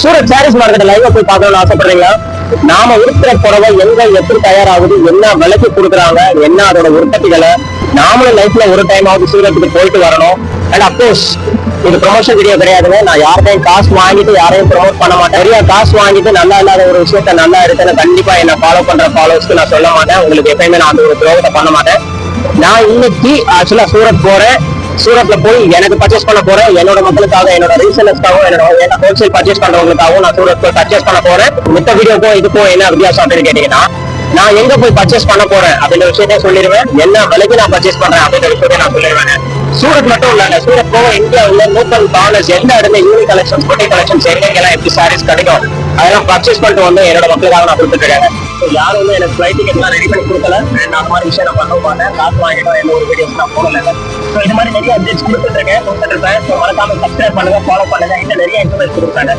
Surat saris market லைவா போய் பார்க்கணும்னு ஆசைப்படுறீங்களா? நாம உடுத்துற புடவை எங்க எப்படி தயாராகுது, என்ன விலைக்கு கொடுக்குறாங்க, என்ன அதோட உற்பத்திகளை நாமளும் லைஃப்ல ஒரு டைம் ஆகுது சூரத்துக்கு போயிட்டு வரணும். அண்ட் அப்கோர்ஸ் இது ப்ரொமோஷன் வீடியோ கிடையாதுங்க. நான் யார்கிட்டையும் காசு வாங்கிட்டு யாரையும் ப்ரொமோட் பண்ண மாட்டேன். நிறைய காசு வாங்கிட்டு நல்லா இல்லாத ஒரு விஷயத்த நல்லா இருக்குன்னு கண்டிப்பா என்ன ஃபாலோ பண்ற ஃபாலோவர்ஸ்க்கு நான் சொல்ல மாட்டேன். உங்களுக்கு எப்பயுமே நான் அந்த ஒரு துரோகத்தை பண்ண மாட்டேன். நான் இன்னைக்கு ஆக்சுவலா சூரத் போறேன். சூரத்ல போய் எனக்கு பர்ச்சேஸ் பண்ண போறேன். என்னோட மக்களுக்காக, என்னோட ரீசெல்லர்ஸ்க்காகவும், என்னோட ஹோல்சேல் பர்ச்சேஸ் பண்றவங்களுக்காகவும் நான் சூரத் போய் பர்ச்சேஸ் பண்ண போறேன். மித்த வீடியோக்கும் இதுக்கும் என்ன வித்தியாசம் அப்படின்னு கேட்டீங்கன்னா, நான் எங்க போய் பர்ச்சேஸ் பண்ண போறேன் அப்படின்ற விஷயத்தையும் சொல்லிடுவேன். என்ன விலைக்கு நான் பர்ச்சேஸ் பண்றேன் அப்படின்ற விஷயத்தையும் நான் சொல்லிடுவேன். சூரத் மட்டும் இல்ல, சூரத் போக இந்தியா உள்ள லோக்கல் கார்னர்ஸ் எந்த இடத்துல யூனிக் கலெக்ஷன்ஸ், பொட்டிக் கலெக்ஷன்ஸ் எங்கெல்லாம் எப்படி சாரீஸ் கிடைக்கும் அதெல்லாம் பர்ச்சேஸ் பண்ணிட்டு வந்து என்னோட மக்களுக்காக நான் கொடுத்துருக்கேன். யாரும் வந்து எனக்கு ஃபிளைட் டிக்கெட்லாம் ரெடி பண்ணி கொடுக்கல. அந்த மாதிரி விஷயம் நான் பண்ண மாட்டேன். காசு வாங்கிட்டோம், எந்த ஒரு வீடியோஸ் நான் போடல. ஸோ இது மாதிரி நிறைய அப்டேட்ஸ் கொடுத்துட்டு இருக்கேன். மறக்காம சப்ஸ்கிரைப் பண்ணுங்க, ஃபாலோ பண்ணுங்க. இன்னும் நிறைய இன்ஃபர்மேஷன் கொடுக்குறாங்க.